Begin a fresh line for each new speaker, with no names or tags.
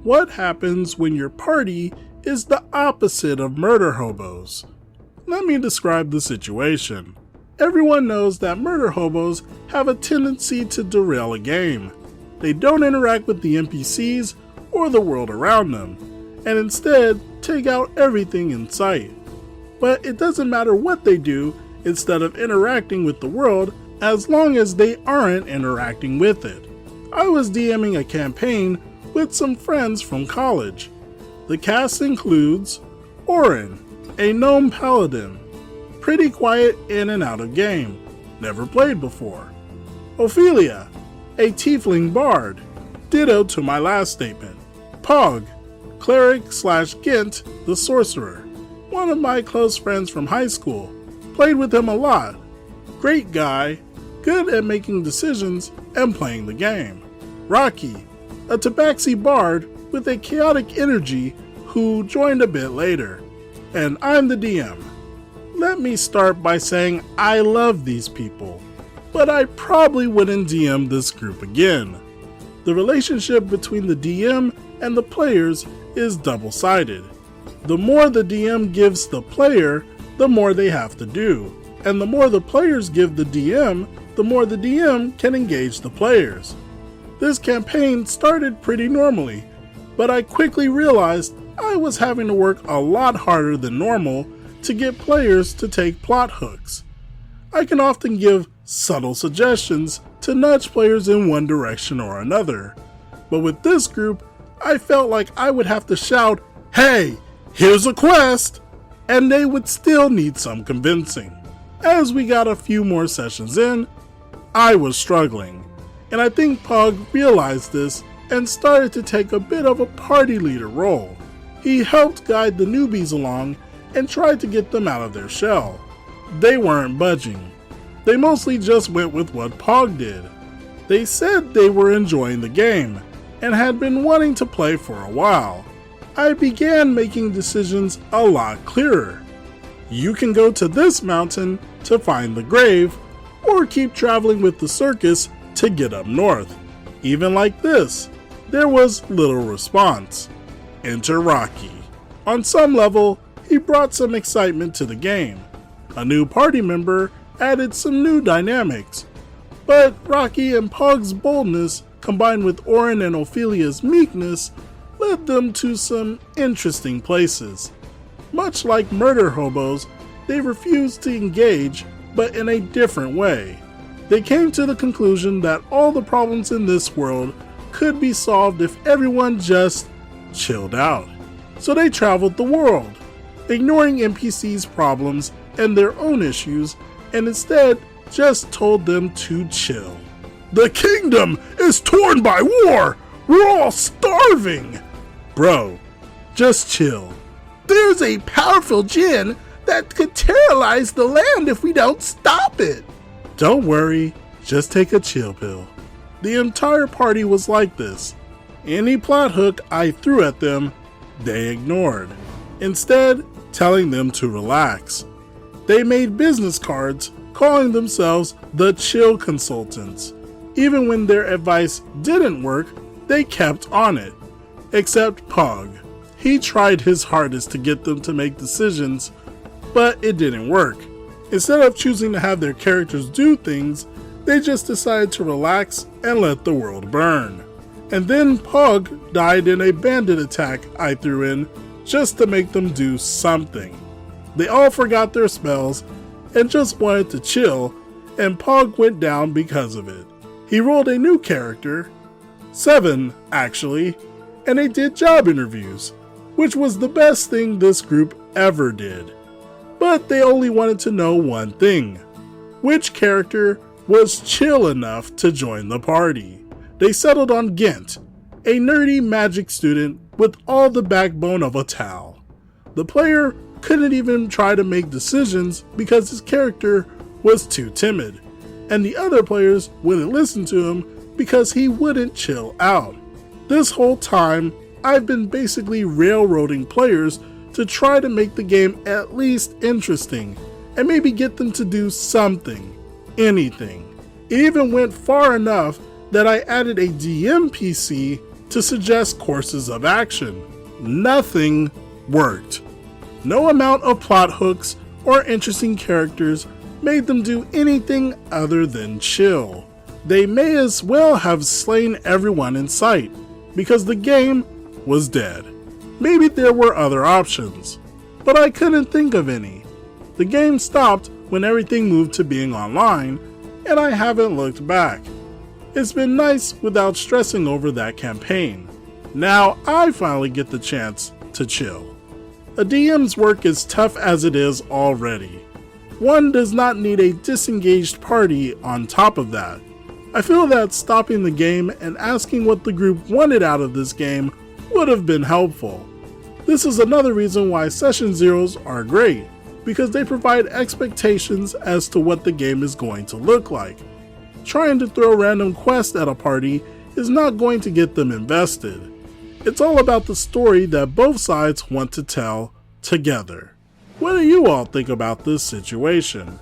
What happens when your party is the opposite of murder hobos? Let me describe the situation. Everyone knows that murder hobos have a tendency to derail a game. They don't interact with the NPCs or the world around them, and instead take out everything in sight. But it doesn't matter what they do instead of interacting with the world, as long as they aren't interacting with it. I was DMing a campaign with some friends from college. The cast includes Orin, a gnome paladin, pretty quiet in and out of game, never played before. Ophelia, a tiefling bard, ditto to my last statement. Pog, cleric/Gint the sorcerer, one of my close friends from high school, played with him a lot. Great guy, good at making decisions and playing the game. Rocky, a tabaxi bard with a chaotic energy who joined a bit later. And I'm the DM. Let me start by saying I love these people, but I probably wouldn't DM this group again. The relationship between the DM and the players is double-sided. The more the DM gives the player, the more they have to do, and the more the players give the DM, the more the DM can engage the players. This campaign started pretty normally, but I quickly realized I was having to work a lot harder than normal to get players to take plot hooks. I can often give subtle suggestions to nudge players in one direction or another, but with this group, I felt like I would have to shout, "Hey, here's a quest!" and they would still need some convincing. As we got a few more sessions in, I was struggling, and I think Pug realized this and started to take a bit of a party leader role. He helped guide the newbies along and tried to get them out of their shell. They weren't budging. They mostly just went with what Pog did. They said they were enjoying the game and had been wanting to play for a while. I began making decisions a lot clearer. You can go to this mountain to find the grave, or keep traveling with the circus to get up north. Even like this, there was little response. Enter Rocky. On some level, he brought some excitement to the game. A new party member added some new dynamics. But Rocky and Pog's boldness, combined with Orin and Ophelia's meekness, led them to some interesting places. Much like murder hobos, they refused to engage, but in a different way. They came to the conclusion that all the problems in this world could be solved if everyone just chilled out. So they traveled the world, ignoring NPCs' problems and their own issues, and instead just told them to chill. The kingdom is torn by war! We're all starving! Bro, just chill. There's a powerful djinn that could terrorize the land if we don't stop it. Don't worry, just take a chill pill. The entire party was like this. Any plot hook I threw at them, they ignored, instead telling them to relax. They made business cards calling themselves the Chill Consultants. Even when their advice didn't work, they kept on it. Except Pog. He tried his hardest to get them to make decisions, but it didn't work. Instead of choosing to have their characters do things, they just decided to relax and let the world burn. And then Pog died in a bandit attack I threw in just to make them do something. They all forgot their spells and just wanted to chill, and Pog went down because of it. He rolled a new character, 7 actually, and they did job interviews, which was the best thing this group ever did. But they only wanted to know one thing: which character was chill enough to join the party. They settled on Gint, a nerdy magic student with all the backbone of a Tal. The player couldn't even try to make decisions because his character was too timid, and the other players wouldn't listen to him because he wouldn't chill out. This whole time, I've been basically railroading players to try to make the game at least interesting, and maybe get them to do something, anything. It even went far enough that I added a DM PC to suggest courses of action. Nothing worked. No amount of plot hooks or interesting characters made them do anything other than chill. They may as well have slain everyone in sight, because the game was dead. Maybe there were other options, but I couldn't think of any. The game stopped when everything moved to being online, and I haven't looked back. It's been nice without stressing over that campaign. Now I finally get the chance to chill. A DM's work is tough as it is already. One does not need a disengaged party on top of that. I feel that stopping the game and asking what the group wanted out of this game would have been helpful. This is another reason why Session Zeros are great, because they provide expectations as to what the game is going to look like. Trying to throw random quests at a party is not going to get them invested. It's all about the story that both sides want to tell together. What do you all think about this situation?